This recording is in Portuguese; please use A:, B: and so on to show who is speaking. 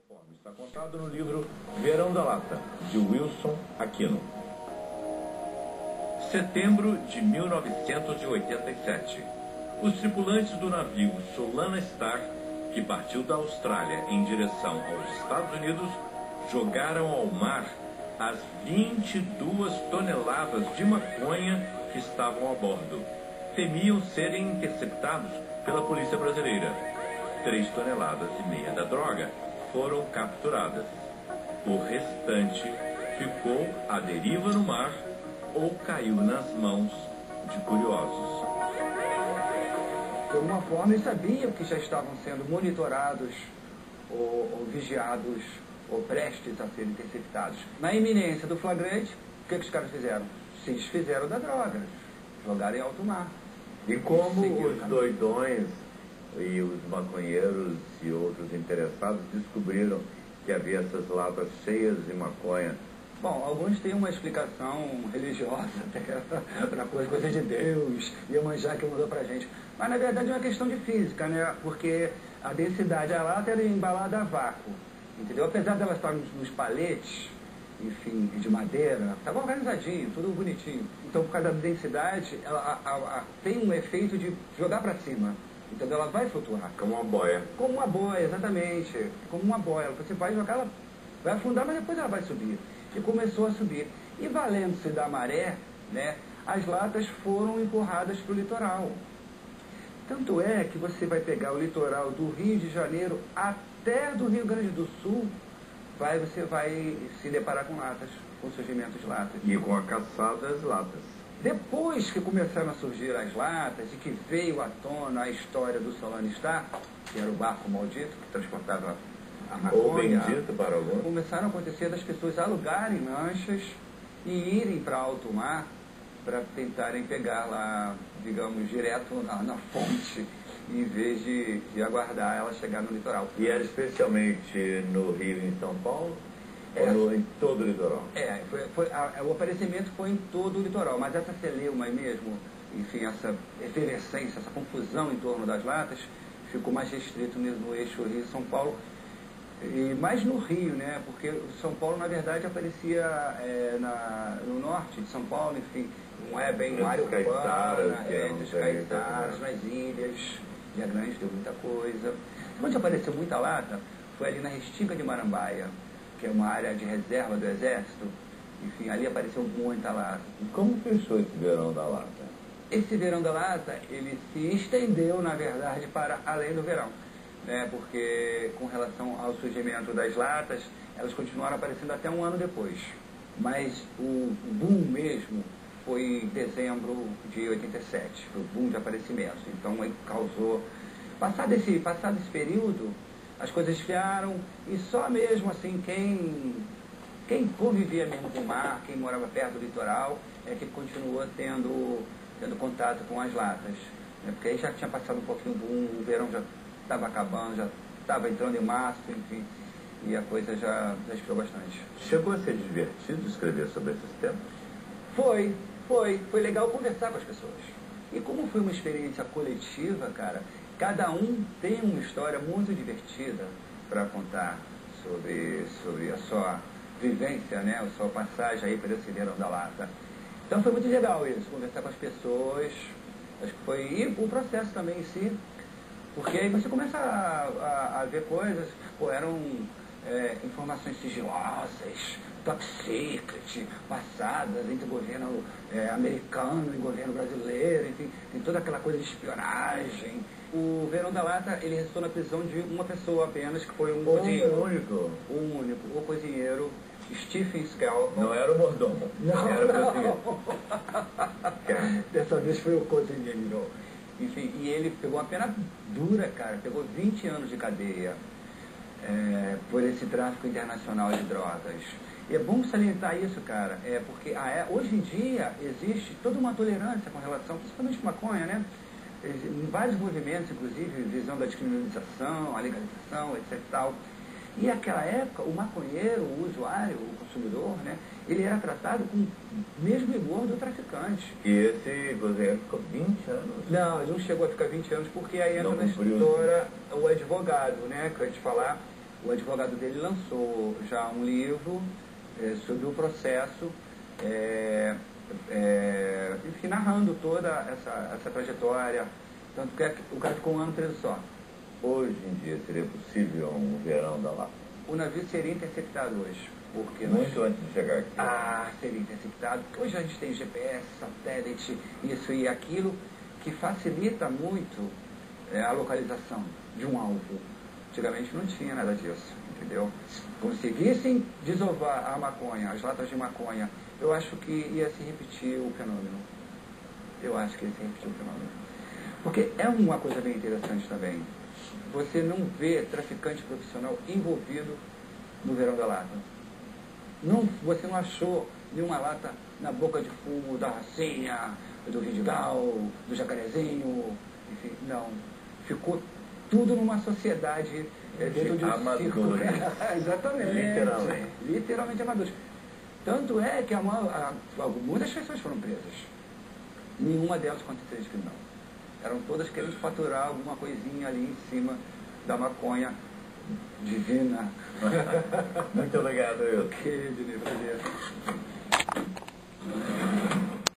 A: Conforme está contado no livro Verão da Lata, de Wilson Aquino. Setembro de 1987. Os tripulantes do navio Solana Star, que partiu da Austrália em direção aos Estados Unidos, jogaram ao mar as 22 toneladas de maconha que estavam a bordo. Temiam serem interceptados pela polícia brasileira. 3,5 toneladas da droga foram capturadas. O restante ficou à deriva no mar ou caiu nas mãos de curiosos.
B: De alguma forma, eles sabiam que já estavam sendo monitorados ou vigiados ou prestes a serem interceptados. Na iminência do flagrante, o que os caras fizeram? Se desfizeram da droga, jogaram em alto mar.
C: E como os doidões e os maconheiros e outros interessados descobriram que havia essas latas cheias de maconha?
B: Bom, alguns têm uma explicação religiosa até para coisa de Deus, Iemanjá que mandou pra gente. Mas na verdade é uma questão de física, né? Porque a densidade da lata era embalada a vácuo, entendeu? Apesar dela estar nos paletes, enfim, de madeira, estava organizadinho, tudo bonitinho. Então, por causa da densidade, ela tem um efeito de jogar para cima. Então ela vai flutuar.
C: Como uma boia.
B: Como uma boia, exatamente. Como uma boia. Você vai jogar, ela vai afundar, mas depois ela vai subir. E começou a subir. E valendo-se da maré, né, as latas foram empurradas para o litoral. Tanto é que você vai pegar o litoral do Rio de Janeiro até do Rio Grande do Sul, você vai se deparar com latas, com surgimento de latas.
C: E com a caçada das latas.
B: Depois que começaram a surgir as latas e que veio à tona a história do Solana Star, que era o barco maldito que transportava a maconha,
C: ou bendito para alguns,
B: começaram a acontecer das pessoas alugarem lanchas e irem para alto mar para tentarem pegar lá, digamos, direto na fonte, em vez de aguardar ela chegar no litoral.
C: E era especialmente no Rio e em São Paulo? Ou em todo o litoral?
B: O aparecimento foi em todo o litoral, mas essa celeuma aí mesmo, enfim, essa efervescência, essa confusão em torno das latas, ficou mais restrito no eixo Rio-São Paulo, mais no Rio, né, porque São Paulo, na verdade, aparecia no norte de São Paulo, enfim, não é bem uma área urbana, dos Caetaras, nas ilhas, Ilha Grande deu muita coisa. Onde apareceu muita lata foi ali na Restinga de Marambaia, que é uma área de reserva do Exército. Enfim, ali apareceu muita lata.
C: E como fechou esse Verão da Lata?
B: Esse Verão da Lata, ele se estendeu, na verdade, para além do verão, né? Porque com relação ao surgimento das latas, elas continuaram aparecendo até um ano depois. Mas o boom mesmo foi em dezembro de 87, foi o boom de aparecimentos. Então, ele causou... Passado esse período, as coisas esfriaram e só mesmo assim quem convivia mesmo com o mar, quem morava perto do litoral, é que continuou tendo contato com as latas. Né? Porque aí já tinha passado um pouquinho do boom, o verão já estava acabando, já estava entrando em março, enfim, e a coisa já esfriou bastante.
C: Chegou a ser divertido escrever sobre esses temas?
B: Foi legal conversar com as pessoas. E como foi uma experiência coletiva, cara, cada um tem uma história muito divertida para contar sobre a sua vivência, né, a sua passagem aí por esse Verão da Lata. Então foi muito legal isso, conversar com as pessoas, acho que foi, e o processo também em si, porque aí você começa a ver coisas, eram informações sigilosas, top secret, passadas entre o governo americano e o governo brasileiro, enfim, tem toda aquela coisa de espionagem. O Verão da Lata, ele restou na prisão de uma pessoa apenas, que foi um cozinheiro. O cozinheiro Stephen Skell.
C: Não era o mordomo.
B: Não,
C: era o cozinheiro.
B: Dessa vez foi o cozinheiro. Enfim, e ele pegou uma pena dura, cara, pegou 20 anos de cadeia por esse tráfico internacional de drogas. E é bom salientar isso, cara, porque hoje em dia existe toda uma tolerância com relação, principalmente maconha, né? Em vários movimentos, inclusive, visão da descriminalização, a legalização, etc e tal. E naquela época, o maconheiro, o usuário, o consumidor, né, ele era tratado com o mesmo rigor do traficante.
C: E esse cozinheiro ficou 20 anos?
B: Não, ele não chegou a ficar 20 anos, porque aí entra na história o advogado, né, que eu ia te falar, o advogado dele lançou já um livro sobre o processo, enfim, narrando toda essa trajetória, tanto que o cara ficou um ano preso só.
C: Hoje em dia seria possível um verão da Lapa?
B: O navio seria interceptado hoje. Porque
C: muito antes de chegar aqui.
B: Seria interceptado, porque hoje a gente tem GPS, satélite, isso e aquilo, que facilita muito a localização de um alvo. Antigamente não tinha nada disso, entendeu? Se conseguissem desovar a maconha, as latas de maconha, eu acho que ia se repetir o fenômeno. Eu acho que ia se repetir o fenômeno. Porque é uma coisa bem interessante também. Você não vê traficante profissional envolvido no verão da lata. Não, você não achou nenhuma lata na boca de fumo da Racinha, do Vidigal, do Jacarezinho, enfim, não. Ficou tudo numa sociedade dentro de um círculo. Exatamente. Literalmente amadores. Tanto é que muitas pessoas foram presas. Nenhuma delas com antecedentes criminal. Eram todas querendo faturar alguma coisinha ali em cima da maconha divina.
C: Muito obrigado, eu.
B: Ok, Diniz, prazer.